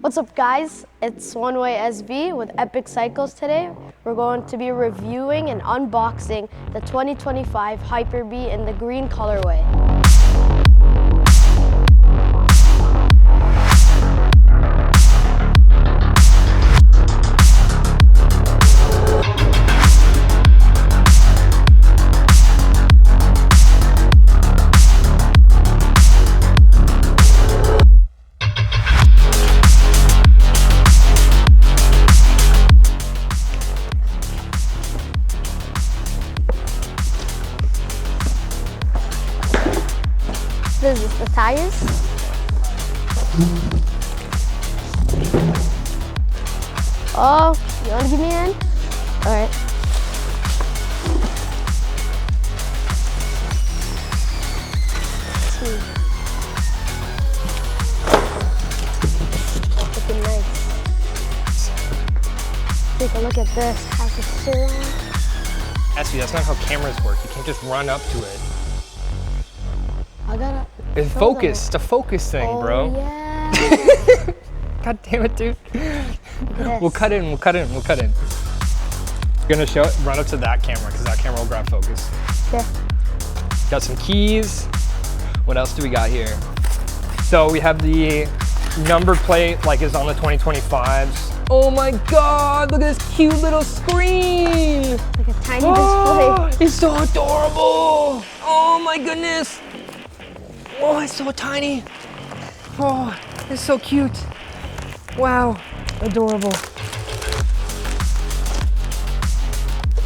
What's up, guys? It's One Way SB with Epic Cycles today. We're going to be reviewing and unboxing the 2025 Hyper-B in the green colorway. This is the tires. Oh, you want to give me a hand? All right. Looking nice. Take a look at this. Has the surround. Actually, that's not how cameras work. You can't just run up to it. I gotta. It's focus. It's a focus thing, bro. Yeah. God damn it, dude. Yes. We'll cut in. You're gonna show it. Run up to that camera because that camera will grab focus. Okay. Got some keys. What else do we got here? So we have the number plate like is on the 2025s. Oh my God! Look at this cute little screen. Like a tiny display. It's so adorable. Oh my goodness. Oh, it's so tiny. Oh, it's so cute. Wow, adorable.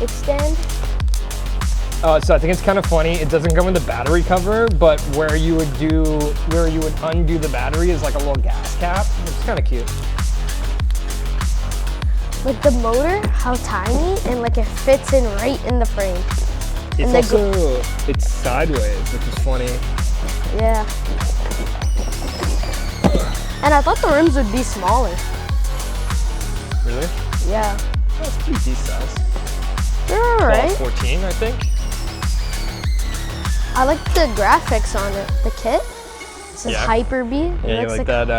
Extend. So I think it's kind of funny. It doesn't come with a battery cover, but where you would undo the battery is like a little gas cap. It's kind of cute. Like the motor, how tiny, and like it fits in right in the frame. It's sideways, which is funny. Yeah. And I thought the rims would be smaller. Really? Yeah. That's pretty decent size. They're alright. 14, I think. I like the graphics on it. The kit. It says Hyper-B. Yeah, you like that?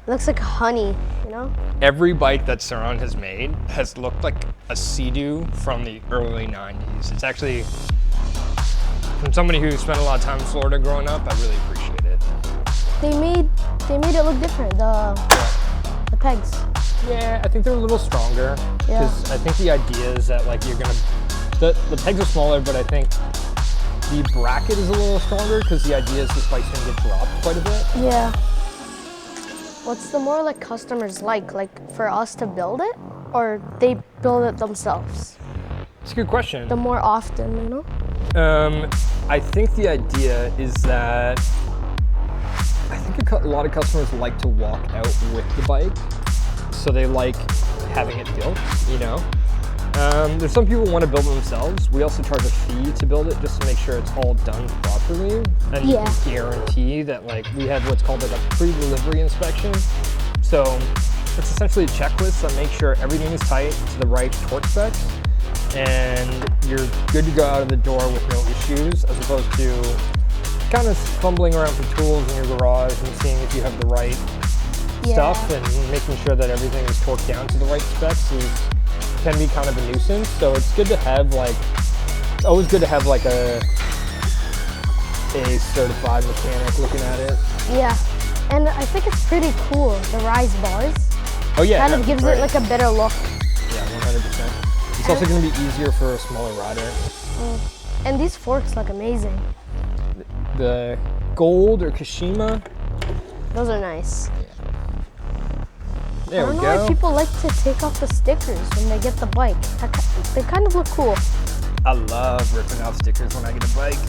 It looks like honey, you know? Every bike that Sur-Ron has made has looked like a Sea-Doo from the early 90s. It's actually, from somebody who spent a lot of time in Florida growing up, I really appreciate it. They made it look different, the pegs. Yeah, I think they're a little stronger. Yeah. Because I think the idea is that like you're gonna, the pegs are smaller, but I think the bracket is a little stronger because the idea is this bike's gonna get dropped quite a bit. Yeah. What's the more like customers like for us to build it, or they build it themselves? It's a good question. The more often, you know? I think the idea is that I think a lot of customers like to walk out with the bike, so they like having it built, you know? There's some people who want to build it themselves. We also charge a fee to build it just to make sure it's all done properly and guarantee that like we have what's called like a pre-delivery inspection. So it's essentially a checklist that makes sure everything is tight to the right torque specs and you're good to go out of the door with no issues, as opposed to kind of fumbling around for tools in your garage and seeing if you have the right stuff and making sure that everything is torqued down to the right specs can be kind of a nuisance. So it's good to have like, it's always good to have like a certified mechanic looking at it. Yeah, and I think it's pretty cool, the rise bars. Oh yeah. Kind of gives it like a better look. Yeah, 100%. It's also gonna be easier for a smaller rider. And these forks look amazing. The gold or Kashima. Those are nice. There we I don't go. know why people like to take off the stickers when they get the bike. They kind of look cool. I love ripping out stickers when I get a bike.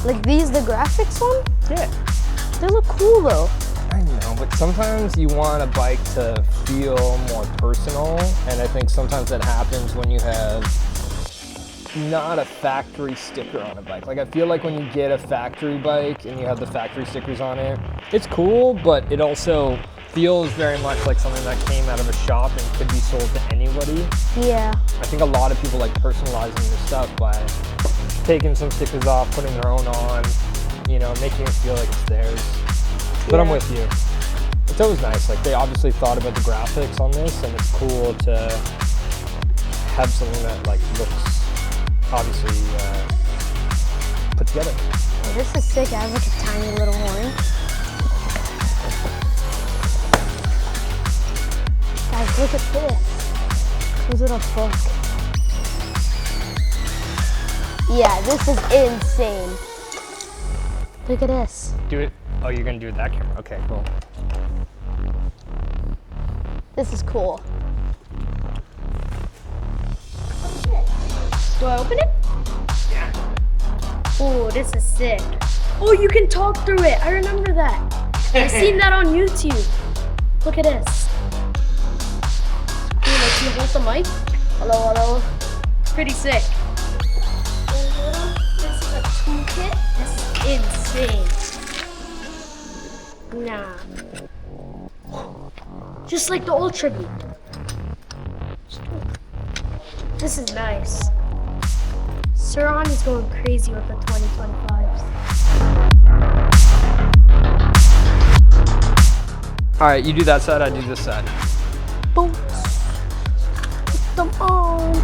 Like these, the graphics one? Yeah. They look cool though. I know, but sometimes you want a bike to feel more personal, and I think sometimes that happens when you have not a factory sticker on a bike. Like I feel like when you get a factory bike and you have the factory stickers on it, it's cool, but it also feels very much like something that came out of a shop and could be sold to anybody. Yeah. I think a lot of people like personalizing their stuff by taking some stickers off, putting their own on, you know, making it feel like it's theirs. But I'm with you. So it was nice. Like they obviously thought about the graphics on this, and it's cool to have something that like looks obviously put together. Oh, this is sick. I have like a tiny little horn. Guys, look at this. This little fork. Yeah, this is insane. Look at this. Do it. Oh, you're gonna do it that camera. Okay, cool. This is cool. Do I open it? Yeah. Oh, this is sick. Oh, you can talk through it. I remember that. I've seen that on YouTube. Look at this. Can you hold the mic? Hello, hello. Pretty sick. This is a toolkit. This is insane. Nah. Just like the Ultra Beat. This is nice. Suron is going crazy with the 2025s. All right, you do that side, I do this side. Boom. Put them on.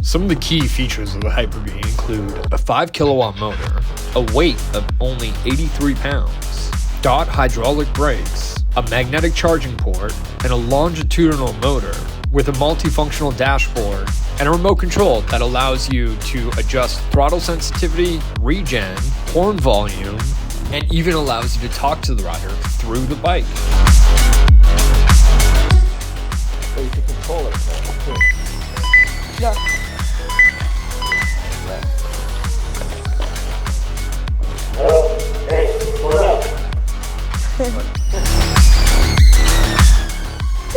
Some of the key features of the Hyper-B include a 5 kilowatt motor, a weight of only 83 pounds, DOT hydraulic brakes, a magnetic charging port, and a longitudinal motor with a multifunctional dashboard and a remote control that allows you to adjust throttle sensitivity, regen, horn volume, and even allows you to talk to the rider through the bike. So you can control it. Go.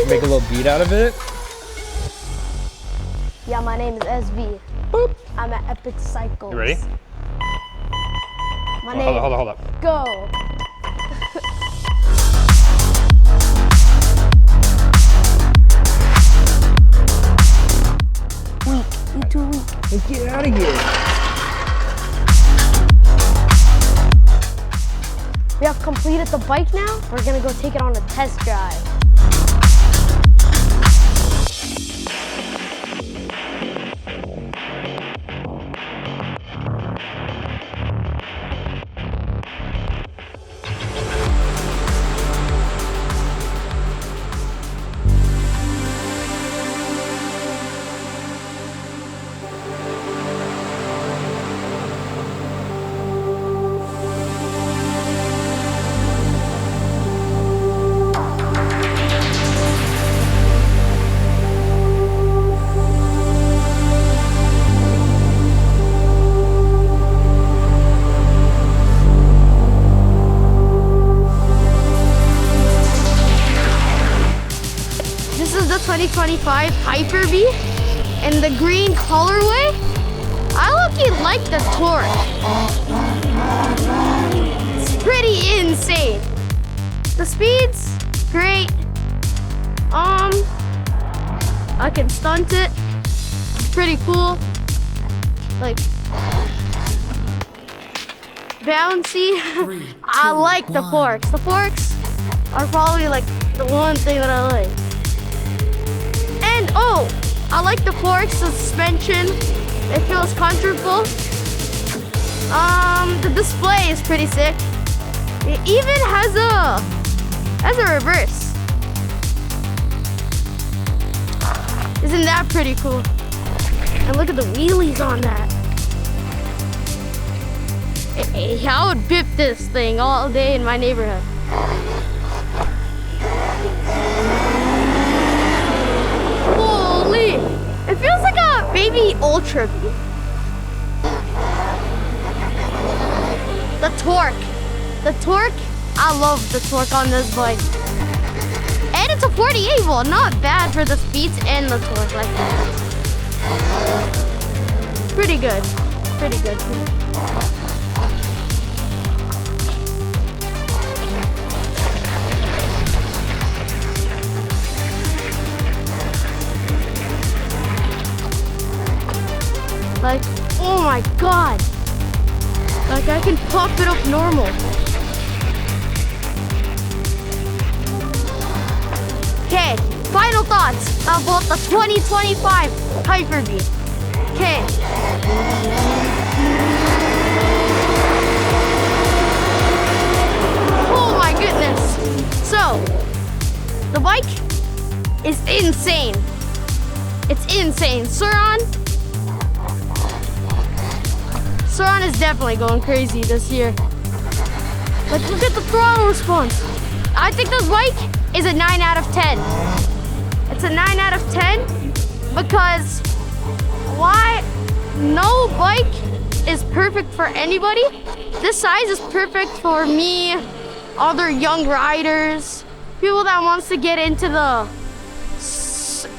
Make a little beat out of it. Yeah, my name is SV. Boop. I'm at Epic Cycles. You ready? My name. Hold up. Go. Weak. You too weak. Get out of here. We have completed the bike now. We're gonna go take it on a test drive. This is the 2025 Hyper-B in the green colorway. I lucky like the torque. It's pretty insane. The speed's great. I can stunt it. It's pretty cool. Like bouncy. I like the forks. The forks are probably like the one thing that I like. And oh, I like the forks, the suspension. It feels comfortable. The display is pretty sick. It even has a reverse. Isn't that pretty cool? And look at the wheelies on that. Hey, I would bip this thing all day in my neighborhood. Holy! It feels like a baby Ultra Beat. The torque, I love the torque on this bike. And it's a 48 volt, not bad for the speeds and the torque like that. Pretty good. Like, oh my god. Like I can pop it up normal. thoughts about the 2025 Hyper-V? Okay. Oh my goodness. So, the bike is insane. It's insane. Suron is definitely going crazy this year. Like, look at the throttle response. I think this bike is a 9 out of 10. It's a 9 out of 10 because why? No bike is perfect for anybody. This size is perfect for me, other young riders, people that wants to get into the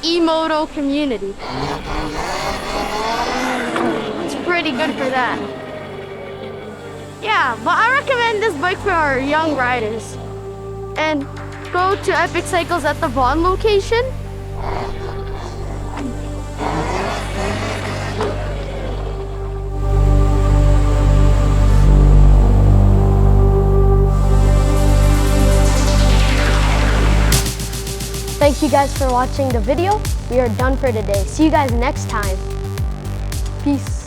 e-moto community. It's pretty good for that. Yeah, but I recommend this bike for our young riders. And go to Epic Cycles at the Vaughan location. Thank you guys for watching the video. We are done for today. See you guys next time. Peace.